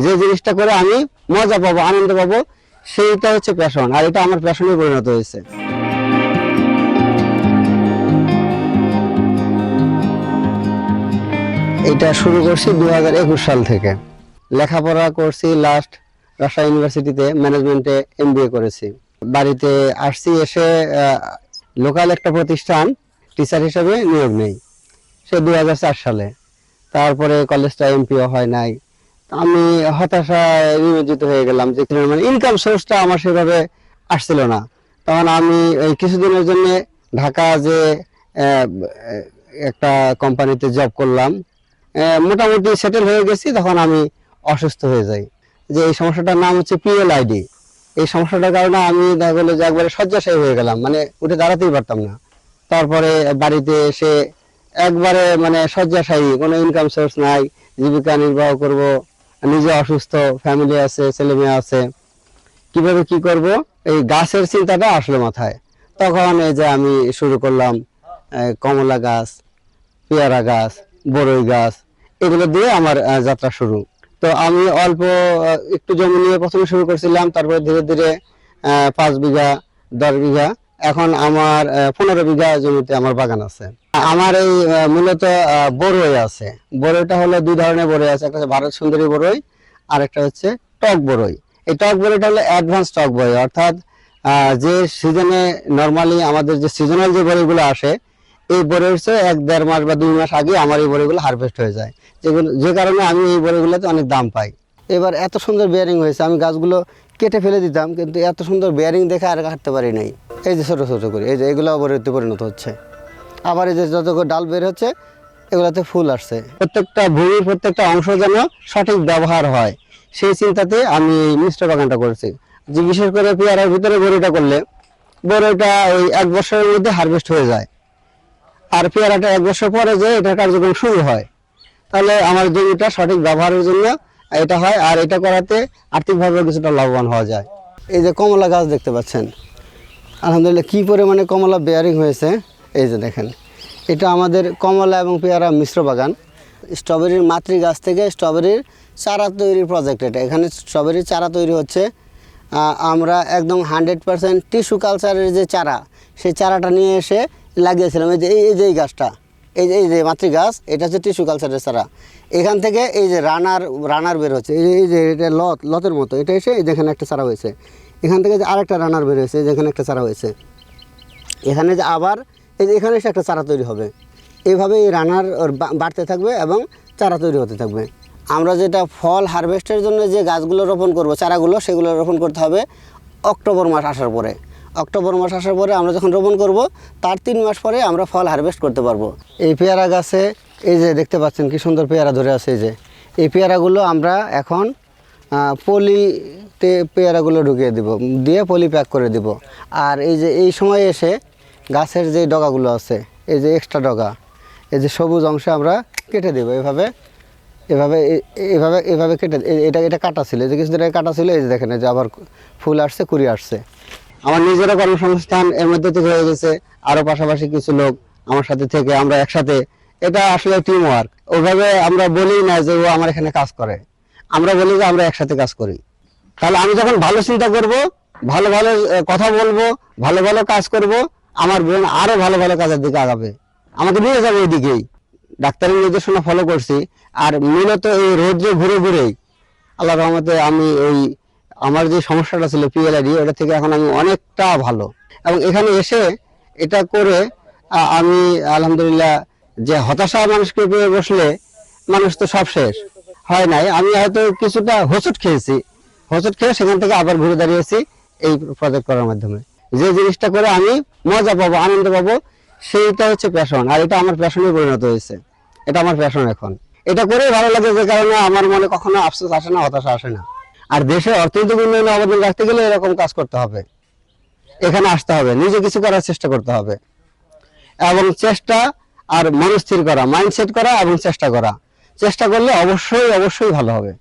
যে জিনিসটা করে আমি মজা পাবো, আনন্দ পাবো, সেইটা হচ্ছে প্যাশন। আর এটা আমার প্যাশনে পরিণত হয়েছে। এটা শুরু করছি 2021 সাল থেকে। লেখাপড়া করছি লাস্ট রাজশাহী ইউনিভার্সিটিতে, ম্যানেজমেন্টে MBA করেছি। বাড়িতে আসছি, এসে লোকাল একটা প্রতিষ্ঠান টিচার হিসেবে নিয়োগ নেই, সে 2004 সালে। তারপরে কলেজটা MPO হয় নাই। আমি হতাশায় নিমজ্জিত হয়ে গেলাম যে মানে ইনকাম সোর্সটা আমার সেভাবে আসছিল না। তখন আমি এই কিছুদিনের জন্য ঢাকা যে একটা কোম্পানিতে জব করলাম, মোটামুটি সেটেল হয়ে গেছি। তখন আমি অসুস্থ হয়ে যাই। যে এই সমস্যাটার নাম হচ্ছে PLID। এই সমস্যাটার কারণে আমি দেখা গেলো যে একবারে শয্যাশায়ী হয়ে গেলাম, মানে উঠে দাঁড়াতেই পারতাম না। তারপরে বাড়িতে এসে একবারে মানে শয্যাশায়ী, কোনো ইনকাম সোর্স নাই, জীবিকা নির্বাহ করব, নিজে অসুস্থ, ফ্যামিলি আছে, ছেলে মেয়ে আছে, কিভাবে কি করব, এই গাছের চিন্তাটা আসলো মাথায়। তখন এই যে আমি শুরু করলাম কমলা গাছ, পেয়ারা গাছ, বড়ই গাছ, এগুলো দিয়ে আমার যাত্রা শুরু। তো আমি অল্প একটু জমি নিয়ে প্রথমে শুরু করছিলাম, তারপরে ধীরে ধীরে 5 বিঘা, 10 বিঘা, এখন আমার 15 বিঘা জমিতে আমার বাগান আছে। আমার এই মূলত বড়ই আছে। বড়ইটা হলো 2 ধরনের বড়ই আছে, একটা হচ্ছে ভারত সুন্দরী বড়ই, আর একটা হচ্ছে টক বড়ই। এই টক বড়ইটা হলো অ্যাডভান্স টক বড়ই, অর্থাৎ যে সিজনে নর্মালি আমাদের যে সিজনাল যে বড়ইগুলো আসে, এই বড়ির চেয়ে 1-1.5 মাস বা 2 মাস আগে আমার এই বড়িগুলো হারভেস্ট হয়ে যায়, যে কারণে আমি এই বড়িগুলোতে অনেক দাম পাই। এবার এত সুন্দর বেয়ারিং হয়েছে, আমি গাছগুলো কেটে ফেলে দিতাম, কিন্তু এত সুন্দর বেয়ারিং দেখে আর কাটতে পারি নাই। এই যে ছোটো ছোটো করে, এই যে এগুলো বড়িতে পরিণত হচ্ছে। আবার এই যে যত ডাল বের হচ্ছে, এগুলোতে ফুল আসছে। প্রত্যেকটা ভূমির প্রত্যেকটা অংশ যেন সঠিক ব্যবহার হয়, সেই চিন্তাতে আমি এই মিশ্র বাগানটা করেছি। যে বিশেষ করে পেয়ারার ভিতরে বড়িটা করলে, বড়িটা ওই 1 বছরের মধ্যে হারভেস্ট হয়ে যায়, আর পেয়ারাটা 1 বছর পরে যে এটা কার্যক্রম শুরু হয়। তাহলে আমার জমিটা সঠিক ব্যবহারের জন্য এটা হয়, আর এটা করাতে আর্থিকভাবে কিছুটা লাভবান হওয়া যায়। এই যে কমলা গাছ দেখতে পাচ্ছেন, আলহামদুলিল্লাহ কী পরিমাণে কমলা বেয়ারিং হয়েছে। এই যে দেখেন, এটা আমাদের কমলা এবং পেয়ারা মিশ্র বাগান। স্ট্রবেরির মাতৃ গাছ থেকে স্ট্রবেরির চারা তৈরির প্রজেক্ট এটা। এখানে স্ট্রবেরির চারা তৈরি হচ্ছে। আমরা একদম 100% টিস্যু কালচারের যে চারা, সেই চারাটা নিয়ে এসে লাগিয়েছিলাম। এই যে গাছটা, এই যে মাতৃ গাছ, এটা হচ্ছে টিস্যু কালচারের চারা। এখান থেকে এই যে রানার বের হচ্ছে, এই যে এটা লতের মতো, এটা এসে যেখানে একটা চারা হয়েছে, এখান থেকে যে আরেকটা রানার বের হয়েছে, যেখানে একটা চারা হয়েছে, এখানে যে আবার এই যে এখানে এসে একটা চারা তৈরি হবে। এইভাবে এই রানার বাড়তে থাকবে এবং চারা তৈরি হতে থাকবে। আমরা যেটা ফল হারভেস্টের জন্য যে গাছগুলো রোপণ করব, চারাগুলো, সেগুলো রোপণ করতে হবে অক্টোবর মাস আসার পরে। অক্টোবর মাস আসার পরে আমরা যখন রোপণ করব, তার 3 মাস পরে আমরা ফল হারভেস্ট করতে পারবো। এই পেয়ারা গাছে এই যে দেখতে পাচ্ছেন কি সুন্দর পেয়ারা ধরে আছে। এই পেয়ারাগুলো আমরা এখন পলিতে পেয়ারাগুলো ঢুকিয়ে দিয়ে পলি প্যাক করে দিব। আর এই যে এই সময় এসে গাছের যে ডগাগুলো আছে, এই যে এক্সট্রা ডগা, এই যে সবুজ অংশে আমরা কেটে দেবো। এভাবে কেটে, এটা কাটা ছিল, যে কিছুদিন আগে কাটা ছিল। এই যে দেখেন, এই যে আবার ফুল আসছে, কুড়ি আসছে। আমার নিজেরও কর্মসংস্থান এর মধ্যে থেকে হয়ে গেছে, আরও পাশাপাশি কিছু লোক আমার সাথে থেকে আমরা একসাথে, এটা আসলে টিম ওয়ার্ক। ওইভাবে আমরা বলি না যে ও আমার এখানে কাজ করে, আমরা বলি যে আমরা একসাথে কাজ করি। তাহলে আমি যখন ভালো চিন্তা করব, ভালো ভালো কথা বলবো, ভালো ভালো কাজ করব, আমার বোন আরো ভালো ভালো কাজের দিকে আগাবে, আমাকে নিয়ে যাবে ওইদিকেই। ডাক্তারের নির্দেশনা ফলো করছি। আর মূলত এই রোদ্রে ঘুরে ঘুরেই আল্লাহর রহমতে আমি আমার যে সমস্যাটা ছিল PLID, ওটা থেকে এখন আমি অনেকটা ভালো। এবং এখানে এসে এটা করে আমি আলহামদুলিল্লাহ, যে হতাশা মানুষকে পেয়ে বসলে মানুষ তো সব শেষ হয় নাই, আমি হয়তো কিছুটা হোঁচট খেয়েছি, হোঁচট খেয়ে সেখান থেকে আবার ঘুরে দাঁড়িয়েছি এই প্রজেক্ট করার মাধ্যমে। যে জিনিসটা করে আমি মজা পাবো, আনন্দ পাবো, সেইটা হচ্ছে প্যাশন। আর এটা আমার প্যাশনে পরিণত হয়েছে, এটা আমার প্যাশন এখন। এটা করেই ভালো লাগে, যে কারণে আমার মনে কখনো আফসোস আসে না, হতাশা আসে না। আর দেশের অর্থনৈতিক উন্নয়নে অবদান রাখতে গেলে এরকম কাজ করতে হবে, এখানে আসতে হবে, নিজে কিছু করার চেষ্টা করতে হবে। এবং চেষ্টা আর মনস্থির করা, মাইন্ডসেট করা এবং চেষ্টা করা, চেষ্টা করলে অবশ্যই ভালো হবে।